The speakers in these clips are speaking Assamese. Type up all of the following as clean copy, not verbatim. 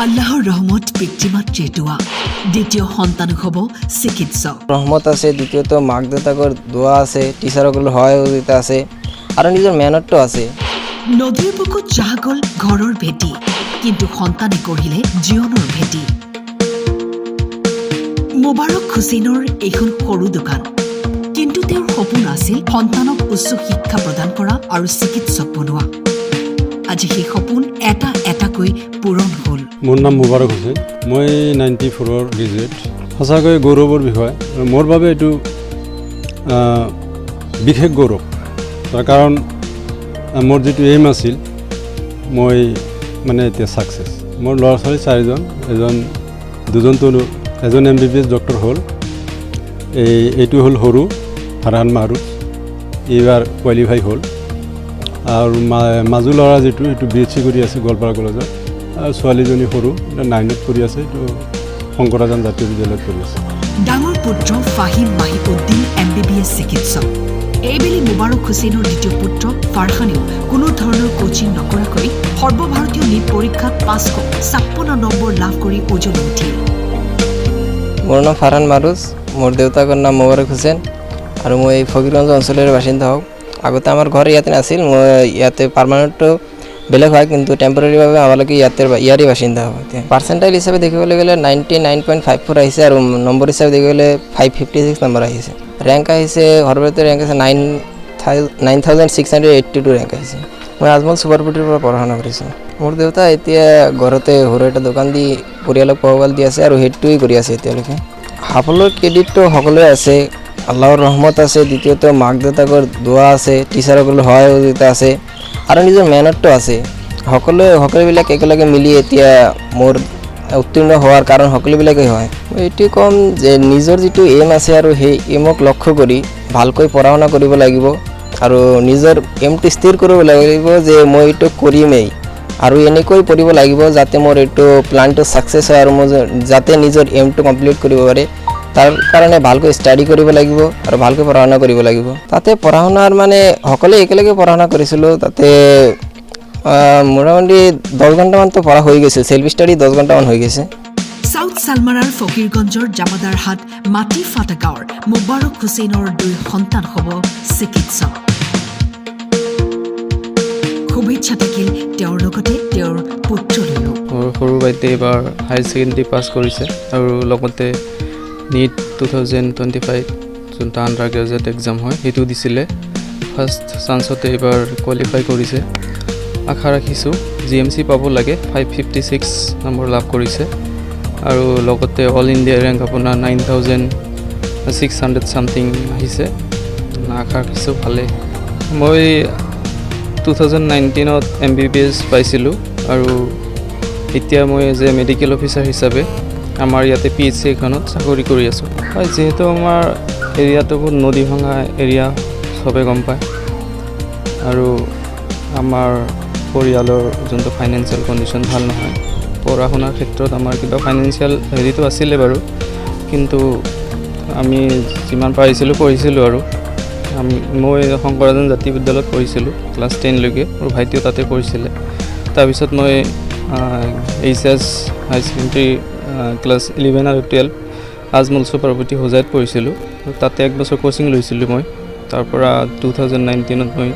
আল্লাহৰ ৰহমত পিতৃমাতৃ দোয়া দ্বিতীয় সন্তান হব চিকিৎসক ৰহমত আছে দ্বিতীয়ত মাক দেউতাকৰ দোয়া আছে টিচাৰসকলৰ সহযোগিতা আছে আৰু নিজৰ মেহনতটো আছে নদীৰ বুকুত জাহ গ'ল ঘৰৰ ভেটি কিন্তু সন্তানে গঢ়িলে জীৱনৰ ভেটি মোবাৰক হুছেইনৰ এইখন সৰু দোকান কিন্তু তেওঁৰ সপোন আছিল সন্তানক উচ্চ শিক্ষা প্ৰদান কৰা আৰু চিকিৎসক বনোৱা আজি সেই সপোন এটা এটাকৈ পূৰণ হ'ল মোৰ নাম মোবাৰক হুছেইন মই 94ৰ গ্ৰেজুৱেট সঁচাকৈ গৌৰৱৰ বিষয় মোৰ বাবে এইটো বিশেষ গৌৰৱ তাৰ কাৰণ মোৰ যিটো এইম আছিল মই মানে এতিয়া ছাকচেছ মোৰ ল'ৰা ছোৱালী চাৰিজন এজন MBBS ডক্টৰ হ'ল এইটো হ'ল সৰু ফাৰহান মাহৰুজ এইবাৰ কোৱালিফাই হ'ল আৰু মাজু ল'ৰা যিটো সেইটো BSc কৰি আছে গোৱালপাৰা কলেজত আৰু ছোৱালীজনী সৰু 9ত পঢ়ি আছে এইটো শংকৰাজান জাতীয় বিদ্যালয়ত পঢ়ি আছে ডাঙৰ পুত্ৰ ফাহিম মাহিউদ্দিন MBBS চিকিৎসক এইবেলি মোবাৰক হুছেইনৰ দ্বিতীয় পুত্ৰ ফাৰহানেও কোনো ধৰণৰ কোচিং নকৰাকৈ সৰ্বভাৰতীয় নীট পৰীক্ষাত 556 নম্বৰ লাভ কৰি ওজলি উঠিল মোৰ নাম ফাৰহান মাহৰুজ মোৰ দেউতাকৰ নাম মোবাৰক হুছেইন আৰু মই ফকিৰগঞ্জ অঞ্চলৰ বাসিন্দা হওঁ আগতে আমাৰ ঘৰ ইয়াতে নাছিল মই ইয়াতে পাৰ্মানেণ্টটো বেলেগ হয় কিন্তু টেম্পৰাৰীভাৱে আমালোকে ইয়াৰে বাসিন্দা হ'ব এতিয়া পাৰ্চেণ্টাইল হিচাপে দেখিবলৈ গ'লে 99.54 আহিছে আৰু নম্বৰ হিচাপে দেখিবলৈ 556 নম্বৰ আহিছে ৰেংক আহিছে সৰ্বভাৰতীয় ৰেংক আছে 9682 ৰেংক আহিছে মই আজমল ছুপাৰপুটিৰ পৰা পঢ়া শুনা কৰিছোঁ মোৰ দেউতা এতিয়া ঘৰতে সৰু এটা দোকান দি পৰিয়ালক পোহপাল দি আছে আৰু সেইটোৱেই কৰি আছে এতিয়ালৈকে সাফল্যৰ ক্ৰেডিটটো সকলোৱে আছে আল্লাহৰ ৰহমত আছে দ্বিতীয়ত মাক দেউতাকৰ দোয়া আছে টিচাৰসকলৰ সহযোগিতা আছে আৰু নিজৰ মেহনতটো আছে সকলোবিলাক একেলগে মিলি এতিয়া মোৰ উত্তীৰ্ণ হোৱাৰ কাৰণ সকলোবিলাকেই হয় মই এইটোৱে ক'ম যে নিজৰ যিটো এইম আছে আৰু সেই এইমক লক্ষ্য কৰি ভালকৈ পঢ়া শুনা কৰিব লাগিব আৰু নিজৰ এইমটো স্থিৰ কৰিব লাগিব যে মই এইটো কৰিমেই আৰু এনেকৈ পঢ়িব লাগিব যাতে মোৰ এইটো প্লানটো ছাকচেছ হয় আৰু মই যাতে নিজৰ এইমটো কমপ্লিট কৰিব পাৰে তাৰ কাৰণে ভালকৈ ষ্টাডি কৰিব লাগিব আৰু ভালকৈ পঢ়া শুনা কৰিব লাগিব তাতে পঢ়া শুনাৰ মানে সকলোৱে একেলগে পঢ়া শুনা কৰিছিলোঁ তাতে মোটামুটি 10 ঘণ্টামানতো পঢ়া হৈ গৈছে সেল্ফ ষ্টাডি 10 ঘণ্টামান হৈ গৈছে সাউথ সালমাৰাৰ ফকিৰগঞ্জৰ জামাদাৰহাট মাটি ফাটা গাঁৱৰ মোবাৰক হুছেইনৰ 2 সন্তান হ'ব চিকিৎসক শুভেচ্ছা থাকিল তেওঁৰ লগতে তেওঁৰ পুত্ৰলৈও সৰু ভাইটি এইবাৰ হায়াৰ ছেকেণ্ডেৰী পাছ কৰিছে আৰু লগতে নীট 2025 যোনটো আণ্ডাৰ গ্ৰেজুৱেট এক্সাম হয় সেইটো দিছিলে ফাৰ্ষ্ট চান্সতে এইবাৰ কোৱালিফাই কৰিছে আশা ৰাখিছোঁ GMC পাব লাগে 556 নম্বৰ লাভ কৰিছে আৰু লগতে অল ইণ্ডিয়া ৰেংক আপোনাৰ 9600 সামথিং আহিছে আশা ৰাখিছোঁ ভালে মই 2019ত MBBS পাইছিলোঁ আৰু এতিয়া মই এজ এ মেডিকেল অফিচাৰ হিচাপে আমাৰ ইয়াতে PHC এখনত চাকৰি কৰি আছোঁ যিহেতু আমাৰ এৰিয়াটো বহুত নদী ভঙা এৰিয়া সবে গম পায় আৰু আমাৰ পৰিয়ালৰ যোনটো ফাইনেন্সিয়েল কণ্ডিশ্যন ভাল নহয় পঢ়া শুনাৰ ক্ষেত্ৰত আমাৰ কিবা ফাইনেন্সিয়েল হেৰিটো আছিলে বাৰু কিন্তু আমি যিমান পাৰিছিলোঁ পঢ়িছিলোঁ আৰু মই শংকৰাজান জাতীয় বিদ্যালয়ত পঢ়িছিলোঁ ক্লাছ 10 লৈকে মোৰ ভাইটিও তাতে পঢ়িছিলে তাৰপিছত মই HS হাই ছেকেণ্ডেৰী ক্লাছ 11 আৰু 12 আজমল ছুপাৰপুটি হোজাইত পঢ়িছিলোঁ তাতে 1 বছৰ কোচিং লৈছিলোঁ মই তাৰপৰা 2019ত মই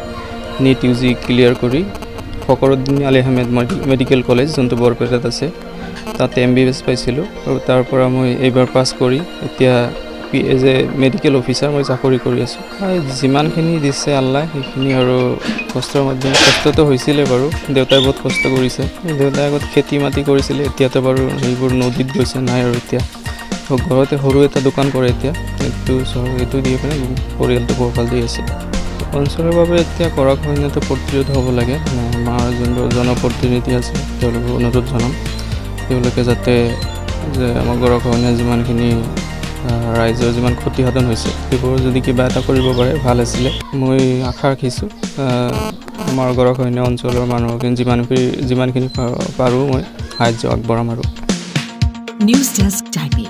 নীট UG ক্লিয়াৰ কৰি ফকৰুদ্দিন আলী আহমেদ মেডিকেল কলেজ যোনটো বৰপেটাত আছে তাতে MBBS পাইছিলোঁ আৰু তাৰ পৰা মই এইবাৰ পাছ কৰি এতিয়া এজ এ মেডিকেল অফিচাৰ মই চাকৰি কৰি আছোঁ যিমানখিনি দিছে আল্লাহ সেইখিনি আৰু কষ্টৰ মাধ্যমে কষ্টটো হৈছিলে বাৰু দেউতাই বহুত কষ্ট কৰিছে দেউতাই আগত খেতি মাটি কৰিছিলে এতিয়াতো বাৰু সেইবোৰ নদীত গৈছে নাই আৰু এতিয়া ঘৰতে সৰু এটা দোকান কৰে এতিয়া এইটো দি পেলাই পৰিয়ালটো পোহপাল দি আছে অঞ্চলৰ বাবে এতিয়া গৰাখহনীয়াটো প্ৰতিৰোধ হ'ব লাগে আমাৰ যোনবোৰ জনপ্ৰতিনিধি আছে তেওঁলোকক অনুৰোধ জনাম তেওঁলোকে যাতে যে আমাৰ গৰাখহনীয়া যিমানখিনি ৰাইজৰ যিমান ক্ষতিসাধন হৈছে সেইবোৰ যদি কিবা এটা কৰিব পাৰে ভাল আছিলে মই আশা ৰাখিছোঁ আমাৰ গৰাখহনীয়া অঞ্চলৰ মানুহক যিমানখিনি পাৰোঁ মই সাহায্য আগবঢ়াম আৰু নিউজ ডেস্ক টাইপিং